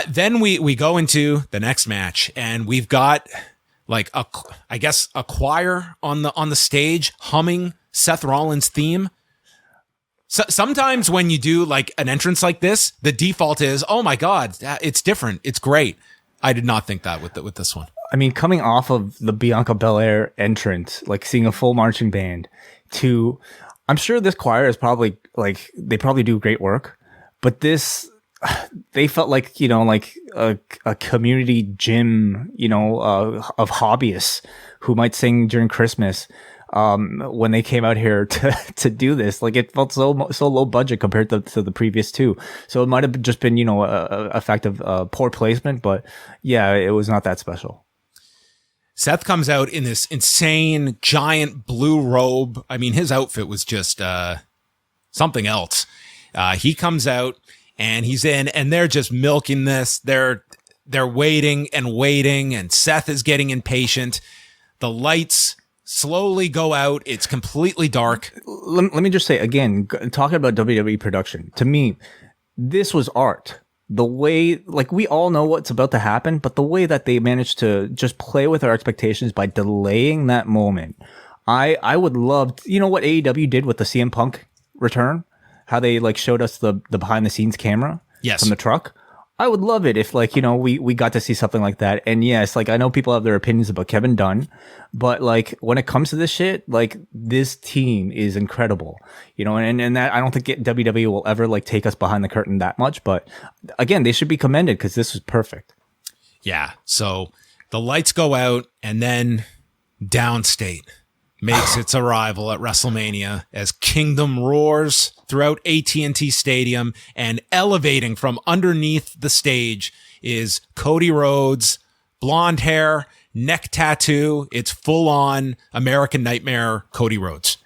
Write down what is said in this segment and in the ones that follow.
Then we go into the next match, and we've got like a choir on the stage humming Seth Rollins' theme. So sometimes when you do like an entrance like this, the default is, oh my God, it's different. It's great. I did not think that with this one. I mean, coming off of the Bianca Belair entrance, like seeing a full marching band to, I'm sure this choir is probably like, they probably do great work, but this, they felt like, you know, like a community gym, you know, of hobbyists who might sing during Christmas. When they came out here to do this, like it felt so low budget compared to the previous two. So it might have just been, you know, a fact of poor placement, but yeah, it was not that special. Seth comes out in this insane giant blue robe. I mean, his outfit was just something else. He comes out and he's in, and they're just milking this. They're waiting and waiting, and Seth is getting impatient. The lights slowly go out. It's completely dark. Let me just say again, talking about WWE production, to me, this was art. The way, like, we all know what's about to happen, but the way that they managed to just play with our expectations by delaying that moment. I would love you know what AEW did with the CM Punk return? How they like showed us the behind the scenes camera from the truck. I would love it if, like, you know, we got to see something like that. And yes, like, I know people have their opinions about Kevin Dunn, but like when it comes to this shit, like this team is incredible, you know, and that I don't think WWE will ever like take us behind the curtain that much. But again, they should be commended because this was perfect. Yeah. So the lights go out, and then Downstate makes its arrival at WrestleMania as Kingdom roars throughout AT&T Stadium, and elevating from underneath the stage is Cody Rhodes, blonde hair, neck tattoo. It's full on American Nightmare Cody Rhodes.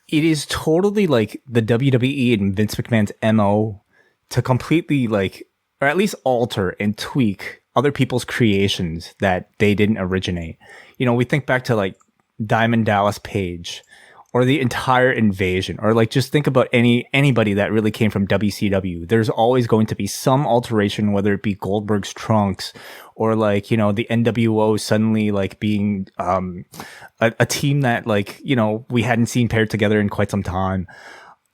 It is totally like the WWE and Vince McMahon's MO to completely like, or at least alter and tweak other people's creations that they didn't originate. You know, we think back to like Diamond Dallas Page, or the entire Invasion, or like just think about anybody that really came from WCW. There's always going to be some alteration, whether it be Goldberg's trunks or like, you know, the NWO suddenly like being a team that like, you know, we hadn't seen paired together in quite some time.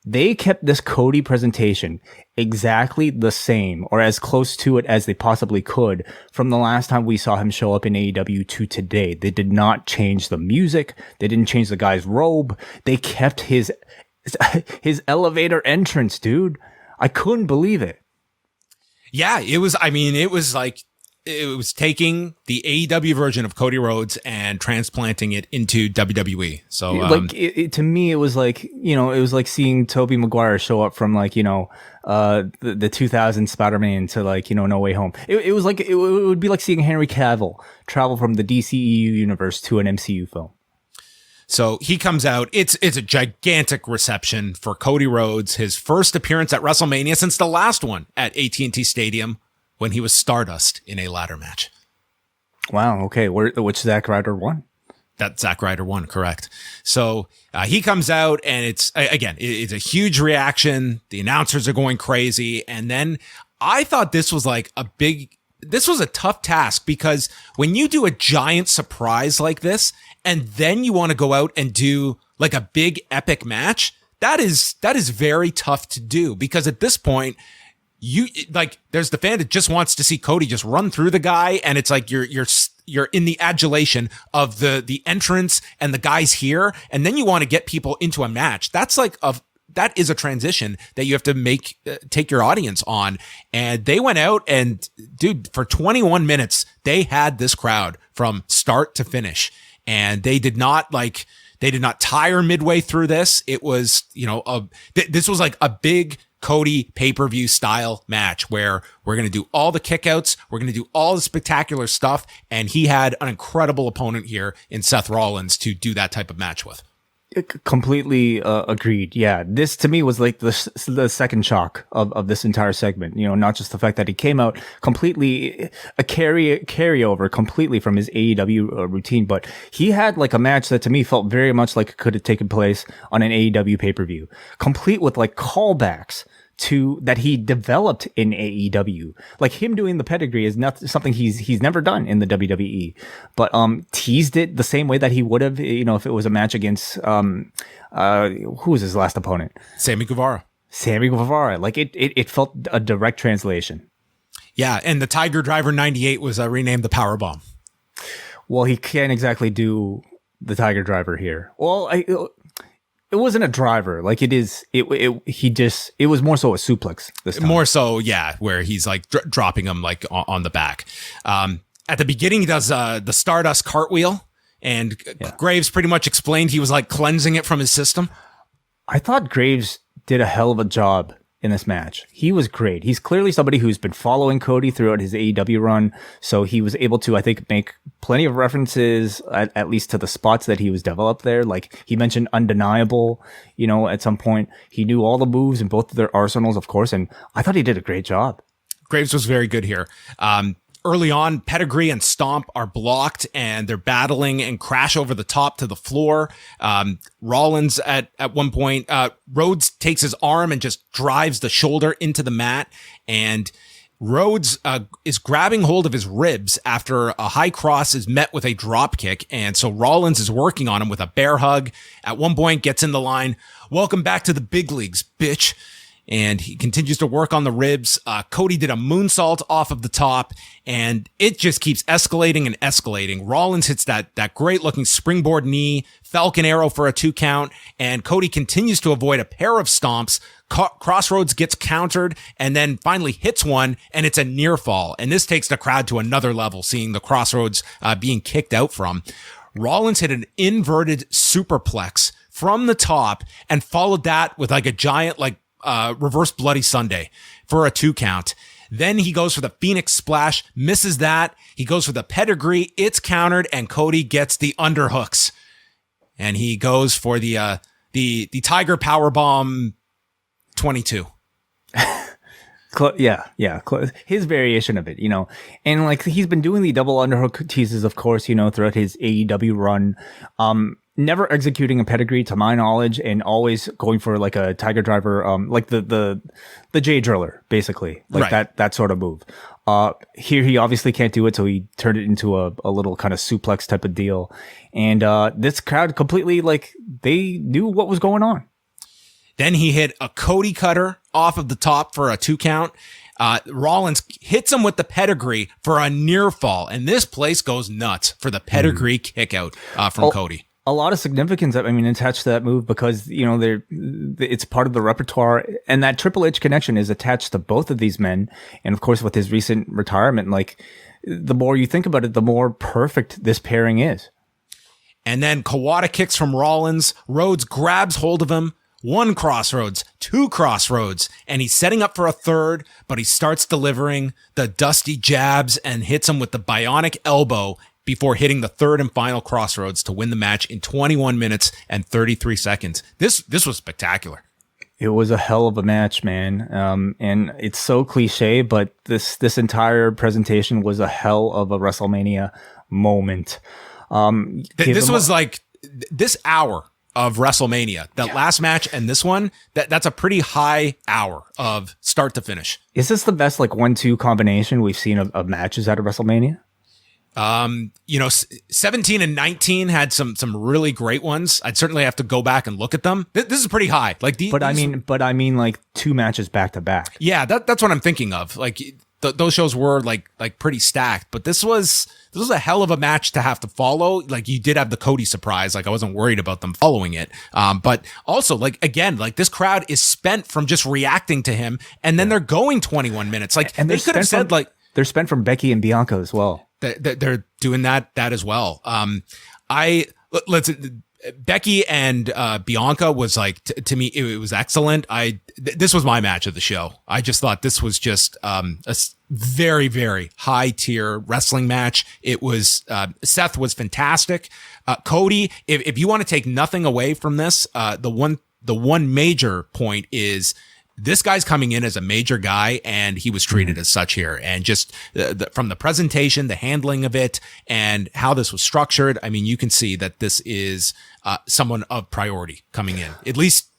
They kept this Cody presentation exactly the same, or as close to it as they possibly could, from the last time we saw him show up in AEW to today. They did not change the music. They didn't change the guy's robe. They kept his elevator entrance, dude. I couldn't believe it. Yeah, it was like, it was taking the AEW version of Cody Rhodes and transplanting it into WWE. So like to me, it was like, you know, it was like seeing Tobey Maguire show up from like, you know, the 2000 Spider-Man to like, you know, No Way Home. It was like, it would be like seeing Henry Cavill travel from the DCEU universe to an MCU film. So he comes out. It's a gigantic reception for Cody Rhodes, his first appearance at WrestleMania since the last one at AT&T Stadium, when he was Stardust in a ladder match. Wow. Okay. Which Zack Ryder won? That Zack Ryder won, correct. So he comes out, and it's a huge reaction. The announcers are going crazy. And then I thought this was like this was a tough task, because when you do a giant surprise like this, and then you want to go out and do like a big epic match, that is very tough to do, because at this point, there's the fan that just wants to see Cody just run through the guy, and it's like you're in the adulation of the entrance and the guys here, and then you want to get people into a match. That is a transition that you have to take your audience on. And they went out, and dude, for 21 minutes, they had this crowd from start to finish, and they did not tire midway through this. It was, you know, this was like a big Cody pay-per-view style match where we're going to do all the kickouts. We're going to do all the spectacular stuff. And he had an incredible opponent here in Seth Rollins to do that type of match with. Completely agreed. Yeah, this to me was like the second shock of this entire segment. You know, not just the fact that he came out completely a carryover completely from his AEW routine, but he had like a match that to me felt very much like it could have taken place on an AEW pay-per-view, complete with like callbacks that he developed in AEW. Like him doing the pedigree is not something he's never done in the WWE, but teased it the same way that he would have, if it was a match against who was his last opponent? Sammy Guevara. Like it felt a direct translation. Yeah, and the Tiger Driver 98 was renamed the Powerbomb. Well, he can't exactly do the Tiger Driver here. Well, it wasn't a driver. Like it is. It was more so a suplex this time. More so, yeah, where he's like dropping him like on the back. At the beginning, he does the Stardust cartwheel, and Graves pretty much explained he was like cleansing it from his system. I thought Graves did a hell of a job in this match. He was great. He's clearly somebody who's been following Cody throughout his AEW run, so he was able to, I think, make plenty of references, at least to the spots that he was developed there. Like, he mentioned Undeniable, at some point. He knew all the moves in both of their arsenals, of course, and I thought he did a great job. Graves was very good here. Early on, Pedigree and Stomp are blocked, and they're battling and crash over the top to the floor. Rollins at one point, Rhodes takes his arm and just drives the shoulder into the mat, and Rhodes is grabbing hold of his ribs after a high cross is met with a drop kick, and so Rollins is working on him with a bear hug. At one point, gets in the line, "Welcome back to the big leagues, bitch." And he continues to work on the ribs. Cody did a moonsault off of the top, and it just keeps escalating and escalating. Rollins hits that great looking springboard knee, Falcon Arrow for a 2 count, and Cody continues to avoid a pair of stomps. Crossroads gets countered and then finally hits one, and it's a near fall. And this takes the crowd to another level, seeing the Crossroads being kicked out from. Rollins hit an inverted superplex from the top and followed that with like a giant reverse Bloody Sunday for a 2 count. Then he goes for the Phoenix Splash, misses that. He goes for the Pedigree. It's countered, and Cody gets the underhooks. And he goes for the Tiger Powerbomb 22. His variation of it, and like he's been doing the double underhook teases, of course, throughout his AEW run. Never executing a pedigree to my knowledge, and always going for like a Tiger Driver, like the J Driller, basically, like that sort of move. Here he obviously can't do it, so he turned it into a little kind of suplex type of deal. And this crowd completely, like, they knew what was going on. Then he hit a Cody cutter off of the top for a 2 count. Rollins hits him with the Pedigree for a near fall, and this place goes nuts for the Pedigree kick out from Cody. A lot of significance, attached to that move, because, it's part of the repertoire, and that Triple H connection is attached to both of these men. And of course, with his recent retirement, like, the more you think about it, the more perfect this pairing is. And then Kawada kicks from Rollins. Rhodes grabs hold of him. 1 Crossroads, 2 Crossroads, and he's setting up for a third, but he starts delivering the dusty jabs and hits him with the bionic elbow before hitting the third and final Crossroads to win the match in 21 minutes and 33 seconds. This was spectacular. It was a hell of a match, man. And it's so cliche, but this entire presentation was a hell of a WrestleMania moment. This was like this hour of WrestleMania, that last match and this one, that's a pretty high hour of start to finish. Is this the best 1-2 combination we've seen of matches out of WrestleMania? 17 and 19 had some really great ones. I'd certainly have to go back and look at them. This is pretty high. I mean, like 2 matches back to back. Yeah, that's what I'm thinking of. Like those shows were like pretty stacked, but this was a hell of a match to have to follow. Like, you did have the Cody surprise. Like, I wasn't worried about them following it. But also, like, again, like, this crowd is spent from just reacting to him, and then they're going 21 minutes. Like, and they could have said they're spent from Becky and Bianca as well. They're doing that as well. Becky and Bianca was like, to me, it was excellent. This was my match of the show. I just thought this was just a very, very high tier wrestling match. It was, Seth was fantastic. Cody, if you want to take nothing away from this, the one major point is, this guy's coming in as a major guy, and he was treated as such here. And just from the presentation, the handling of it, and how this was structured, I mean, you can see that this is someone of priority coming in, at least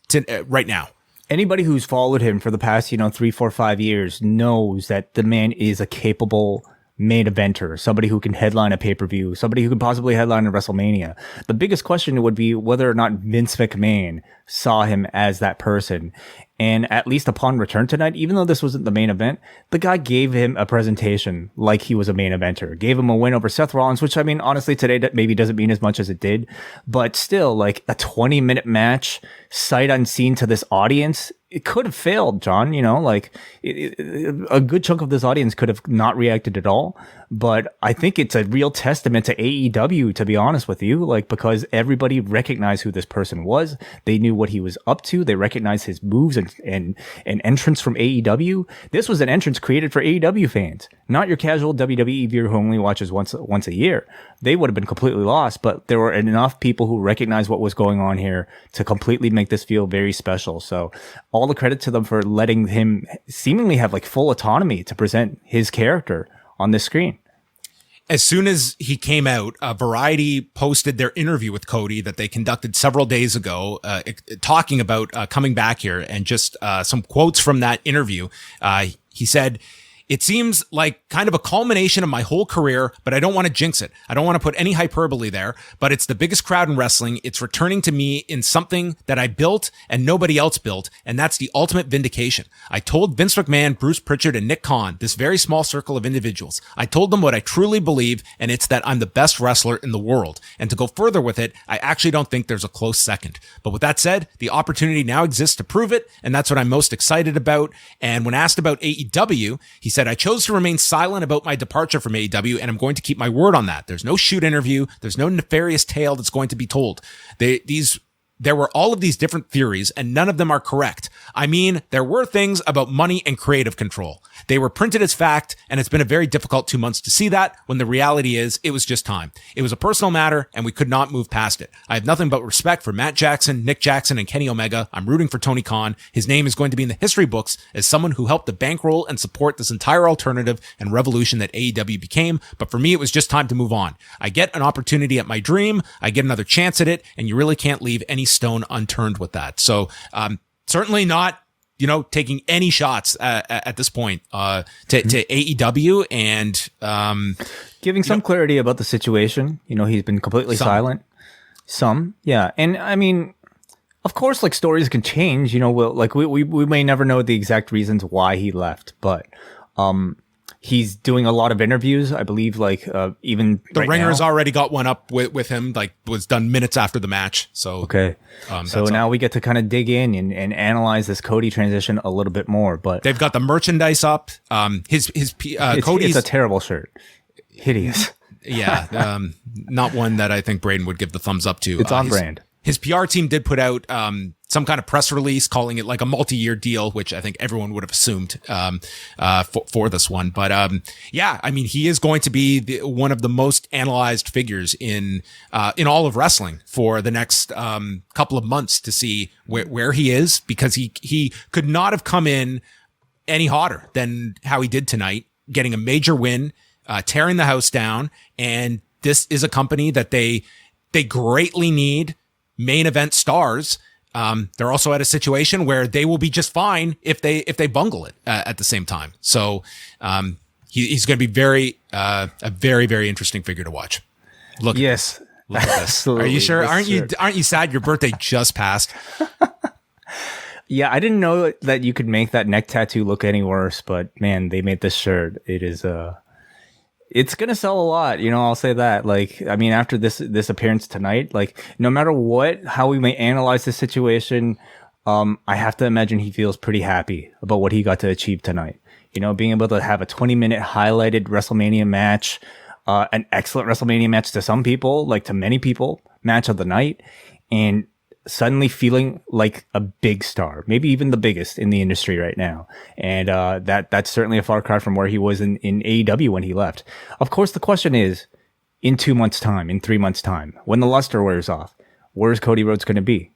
right now. Anybody who's followed him for the past, 3, 4, 5 years knows that the man is a capable main eventer, somebody who can headline a pay-per-view, somebody who could possibly headline a WrestleMania. The biggest question would be whether or not Vince McMahon saw him as that person. And at least upon return tonight, even though this wasn't the main event, the guy gave him a presentation like he was a main eventer, gave him a win over Seth Rollins, which, I mean, honestly, today that maybe doesn't mean as much as it did, but still, like a 20-minute match, sight unseen to this audience. It could have failed, John, a good chunk of this audience could have not reacted at all. But I think it's a real testament to AEW, to be honest with you, because everybody recognized who this person was. They knew what he was up to. They recognized his moves and entrance from AEW. This was an entrance created for AEW fans, not your casual WWE viewer who only watches once a year. They would have been completely lost, but there were enough people who recognized what was going on here to completely make this feel very special. So all the credit to them for letting him seemingly have full autonomy to present his character on this screen. As soon as he came out, Variety posted their interview with Cody that they conducted several days ago, talking about coming back here, and just some quotes from that interview. He said, "It seems like kind of a culmination of my whole career, but I don't want to jinx it. I don't want to put any hyperbole there, but it's the biggest crowd in wrestling. It's returning to me in something that I built and nobody else built, and that's the ultimate vindication. I told Vince McMahon, Bruce Pritchard, and Nick Khan, this very small circle of individuals, I told them what I truly believe, and it's that I'm the best wrestler in the world. And to go further with it, I actually don't think there's a close second. But with that said, the opportunity now exists to prove it, and that's what I'm most excited about." And when asked about AEW, he said, "I chose to remain silent about my departure from AEW, and I'm going to keep my word on that. There's no shoot interview. There's no nefarious tale that's going to be told. There were all of these different theories, and none of them are correct. I mean, there were things about money and creative control. They were printed as fact, and it's been a very difficult 2 months to see that, when the reality is it was just time. It was a personal matter, and we could not move past it. I have nothing but respect for Matt Jackson, Nick Jackson, and Kenny Omega. I'm rooting for Tony Khan. His name is going to be in the history books as someone who helped to bankroll and support this entire alternative and revolution that AEW became. But for me, it was just time to move on. I get an opportunity at my dream. I get another chance at it, and you really can't leave any stone unturned with that." So certainly not taking any shots at this point to AEW, and giving some clarity about the situation. He's been completely silent. Yeah. And I mean, of course, stories can change. We may never know the exact reasons why he left, but he's doing a lot of interviews. I believe even the right Ringer's now, already got one up with him, was done minutes after the match. So, okay. So now we get to kind of dig in and analyze this Cody transition a little bit more, but they've got the merchandise up. Cody's it's a terrible shirt. Hideous. Yeah. Not one that I think Braden would give the thumbs up to. It's on brand. His PR team did put out some kind of press release calling it a multi-year deal, which I think everyone would have assumed for this one. But yeah, I mean, he is going to be one of the most analyzed figures in all of wrestling for the next couple of months, to see where he is, because he could not have come in any hotter than how he did tonight, getting a major win, tearing the house down. And this is a company that they greatly need main event stars. They're also at a situation where they will be just fine if they bungle it at the same time. So he's going to be a very, very interesting figure to watch. Look at this. Are you sure? Aren't you sad your birthday just passed? Yeah, I didn't know that you could make that neck tattoo look any worse, but man, they made this shirt. It is it's going to sell a lot, I'll say that. I mean, after this appearance tonight, no matter how we may analyze this situation, I have to imagine he feels pretty happy about what he got to achieve tonight. Being able to have a 20-minute highlighted WrestleMania match, an excellent WrestleMania match to some people, to many people, match of the night, and suddenly feeling like a big star, maybe even the biggest in the industry right now. And that's certainly a far cry from where he was in AEW when he left. Of course, the question is, in 2 months' time, in 3 months' time, when the luster wears off, where's Cody Rhodes going to be?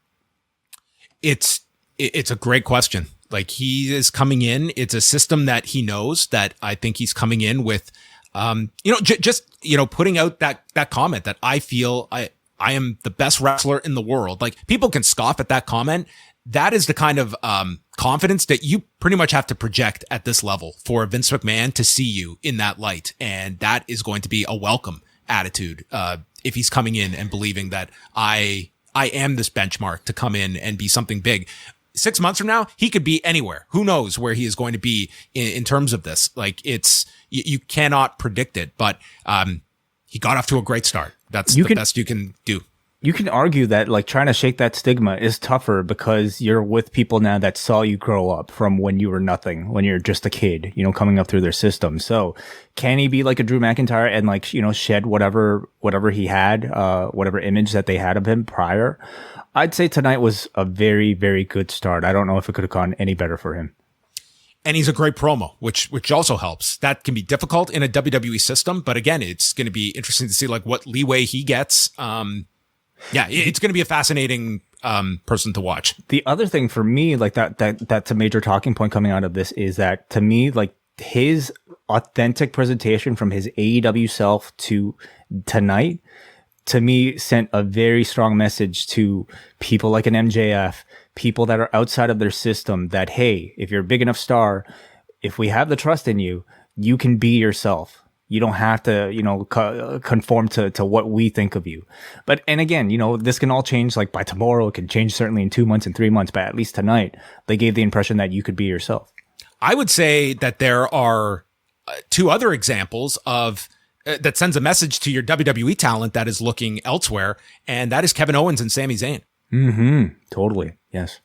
It's a great question. He is coming in. It's a system that he knows, that I think he's coming in with, putting out that comment that I feel I am the best wrestler in the world. People can scoff at that comment, that is the kind of confidence that you pretty much have to project at this level for Vince McMahon to see you in that light. And that is going to be a welcome attitude if he's coming in and believing that I am this benchmark to come in and be something big. 6 months from now, he could be anywhere. Who knows where he is going to be in terms of this? Like, it's you cannot predict it, but he got off to a great start. That's the best you can do. You can argue that like trying to shake that stigma is tougher because you're with people now that saw you grow up from when you were nothing, when you're just a kid, you know, coming up through their system. So can he be like a Drew McIntyre and like, you know, shed whatever he had, whatever image that they had of him prior? I'd say tonight was a very, very good start. I don't know if it could have gone any better for him. And he's a great promo, which also helps. That can be difficult in a WWE system, but again, it's going to be interesting to see like what leeway he gets. Yeah, it's going to be a fascinating person to watch. The other thing for me, like that's a major talking point coming out of this is that to me, like his authentic presentation from his AEW self to tonight, to me, sent a very strong message to people like an MJF, people that are outside of their system that, hey, if you're a big enough star, if we have the trust in you, you can be yourself. You don't have to, you know, conform to what we think of you. But, and again, you know, this can all change like by tomorrow. It can change certainly in 2 months and 3 months, but at least tonight, they gave the impression that you could be yourself. I would say that there are two other examples of that sends a message to your WWE talent that is looking elsewhere, and that is Kevin Owens and Sami Zayn. Mm-hmm. Totally. Yes.